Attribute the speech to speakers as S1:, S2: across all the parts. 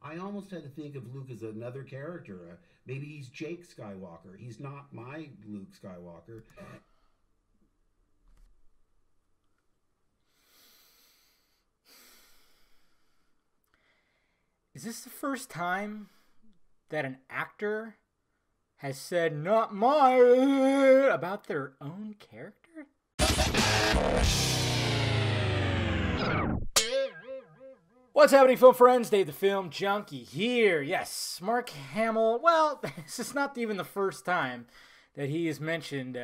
S1: I almost had to think of Luke as another character. Maybe he's Jake Skywalker. He's not my Luke Skywalker.
S2: Is this the first time that an actor has said "not my" about their own character? What's happening, film friends? Dave the Film Junkie here. Yes, Mark Hamill. Well, this is not even the first time that he has mentioned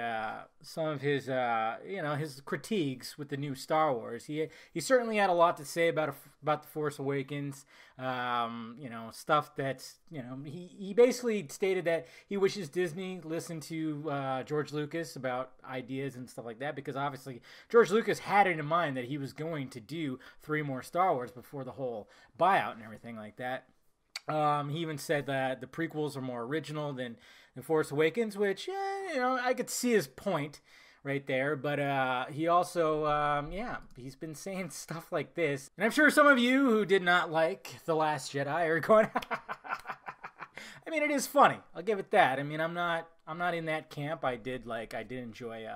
S2: some of his, his critiques with the new Star Wars. He certainly had a lot to say about the Force Awakens. Stuff that's, he basically stated that he wishes Disney listened to George Lucas about ideas and stuff like that, because obviously George Lucas had it in mind that he was going to do 3 more Star Wars before the whole buyout and everything like that. He even said that the prequels are more original than The Force Awakens, which, I could see his point right there. But he also, he's been saying stuff like this. And I'm sure some of you who did not like The Last Jedi are going, I mean, it is funny. I'll give it that. I mean, I'm not in that camp. I did enjoy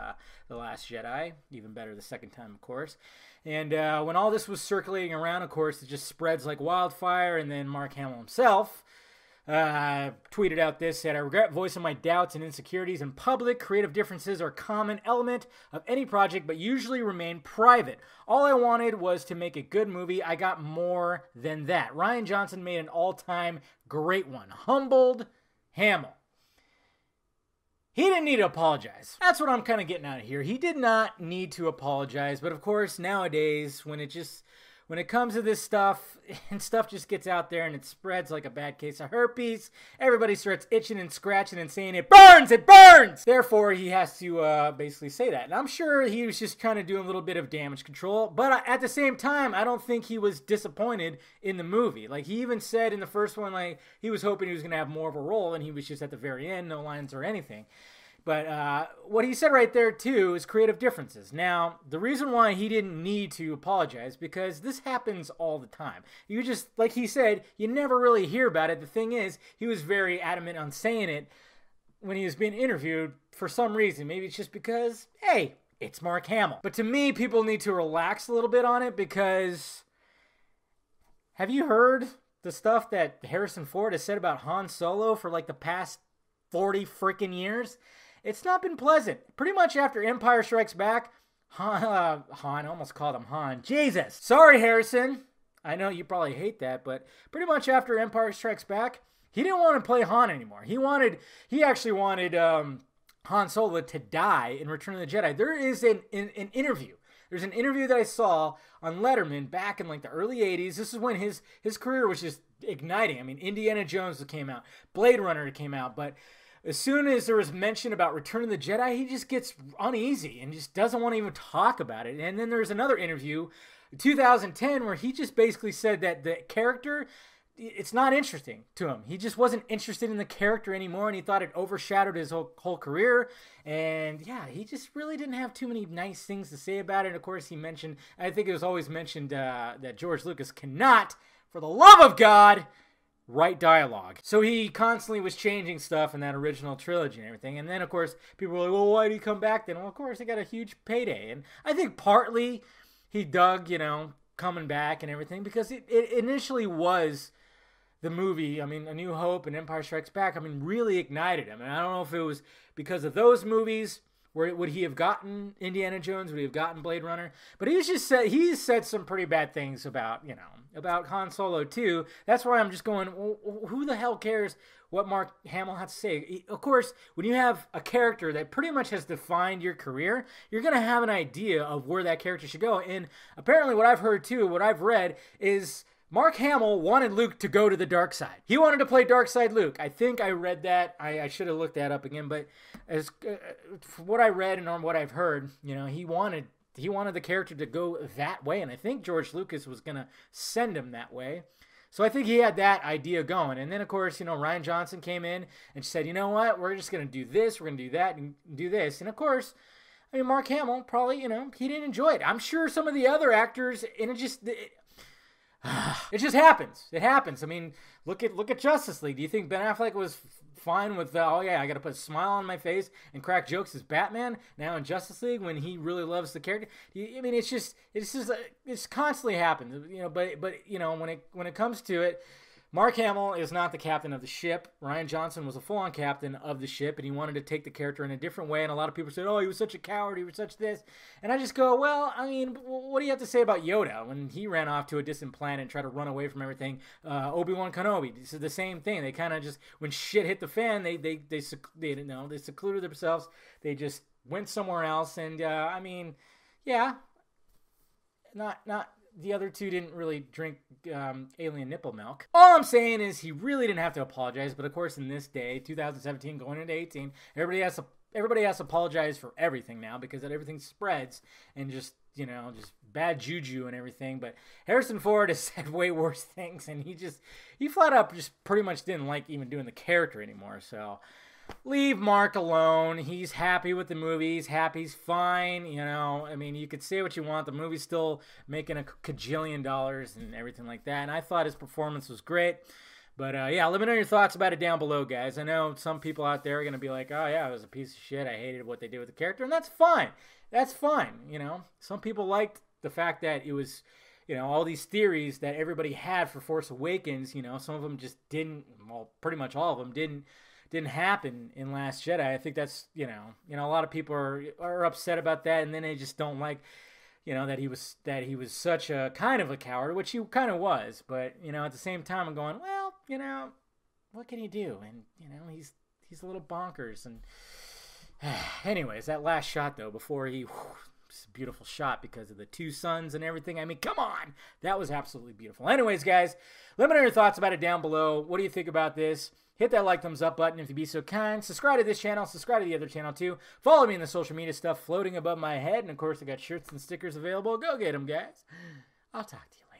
S2: The Last Jedi, even better the second time, of course. And when all this was circulating around, of course, it just spreads like wildfire. And then Mark Hamill himself tweeted out this, said, "I regret voicing my doubts and insecurities in public. Creative differences are a common element of any project, but usually remain private. All I wanted was to make a good movie. I got more than that. Rian Johnson made an all-time great one." Humbled Hamill. He didn't need to apologize. That's what I'm kind of getting out of here. He did not need to apologize. But of course, nowadays, when it comes to this stuff, and stuff just gets out there and it spreads like a bad case of herpes, everybody starts itching and scratching and saying, "It burns! It burns!" Therefore, he has to basically say that. And I'm sure he was just kind of doing a little bit of damage control. But at the same time, I don't think he was disappointed in the movie. Like, he even said in the first one, like, he was hoping he was going to have more of a role, and he was just at the very end, no lines or anything. But what he said right there, too, is creative differences. Now, the reason why he didn't need to apologize, because this happens all the time. You just, like he said, you never really hear about it. The thing is, he was very adamant on saying it when he was being interviewed for some reason. Maybe it's just because, hey, it's Mark Hamill. But to me, people need to relax a little bit on it, because have you heard the stuff that Harrison Ford has said about Han Solo for like the past 40 freaking years? It's not been pleasant. Pretty much after Empire Strikes Back, Han, I almost called him Han. Jesus. Sorry, Harrison. I know you probably hate that, but pretty much after Empire Strikes Back, he didn't want to play Han anymore. He actually wanted Han Solo to die in Return of the Jedi. There is an interview. There's an interview that I saw on Letterman back in like the early 80s. This is when his career was just igniting. I mean, Indiana Jones came out. Blade Runner came out, but as soon as there was mention about Return of the Jedi, he just gets uneasy and just doesn't want to even talk about it. And then there's another interview in 2010 where he just basically said that the character, it's not interesting to him. He just wasn't interested in the character anymore, and he thought it overshadowed his whole career. And yeah, he just really didn't have too many nice things to say about it. Of course, he mentioned, I think it was always mentioned that George Lucas cannot, for the love of God, write dialogue. So he constantly was changing stuff in that original trilogy and everything. And then, of course, people were like, well, why did he come back then? Well, of course, he got a huge payday. And I think partly he dug, coming back and everything, because it initially was the movie, A New Hope and Empire Strikes Back, really ignited him. And I don't know if it was because of those movies, where would he have gotten Indiana Jones? Would he have gotten Blade Runner? But he's said some pretty bad things about Han Solo too. That's why I'm just going, well, who the hell cares what Mark Hamill has to say? Of course, when you have a character that pretty much has defined your career, you're going to have an idea of where that character should go. And apparently what I've heard too, what I've read is Mark Hamill wanted Luke to go to the dark side. He wanted to play dark side Luke. I think I read that. I should have looked that up again. But as what I read and what I've heard, he wanted the character to go that way. And I think George Lucas was going to send him that way. So I think he had that idea going. And then, of course, Rian Johnson came in and said, you know what? We're just going to do this. We're going to do that and do this. And, of course, Mark Hamill probably, he didn't enjoy it. I'm sure some of the other actors, and It just happens. It happens. I mean, look at Justice League. Do you think Ben Affleck was fine with oh yeah, I got to put a smile on my face and crack jokes as Batman now in Justice League when he really loves the character? I mean, it's constantly happens, you know. But you know, when it comes to it, Mark Hamill is not the captain of the ship. Rian Johnson was a full-on captain of the ship, and he wanted to take the character in a different way. And a lot of people said, "Oh, he was such a coward. He was such this." And I just go, "Well, I mean, what do you have to say about Yoda when he ran off to a distant planet and tried to run away from everything? Obi-Wan Kenobi, this is the same thing. They kind of just, when shit hit the fan, they secluded themselves. They just went somewhere else. And I mean, yeah, not." The other two didn't really drink alien nipple milk. All I'm saying is he really didn't have to apologize. But of course, in this day, 2017 going into 18, everybody has to apologize for everything now because everything spreads and just bad juju and everything. But Harrison Ford has said way worse things, and he flat out just pretty much didn't like even doing the character anymore. So leave Mark alone. He's happy with the movie. He's happy. He's fine. You know, I mean, you could say what you want. The movie's still making a cajillion dollars and everything like that. And I thought his performance was great. But yeah, let me know your thoughts about it down below, guys. I know some people out there are going to be like, oh, yeah, it was a piece of shit. I hated what they did with the character. And that's fine. That's fine. You know, some people liked the fact that it was, you know, all these theories that everybody had for Force Awakens. You know, some of them just didn't, well, pretty much all of them didn't happen in Last Jedi. I think that's, you know, a lot of people are upset about that, and then they just don't like, you know, that he was such a kind of a coward, which he kind of was. But, you know, at the same time, I'm going, well, you know, what can he do? And, you know, he's a little bonkers. And anyways, that last shot though, before it's a beautiful shot because of the two suns and everything. I mean, come on, that was absolutely beautiful. Anyways, guys, let me know your thoughts about it down below. What do you think about this? Hit that like, thumbs up button if you'd be so kind. Subscribe to this channel. Subscribe to the other channel too. Follow me in the social media stuff floating above my head. And of course, I got shirts and stickers available. Go get them, guys. I'll talk to you later.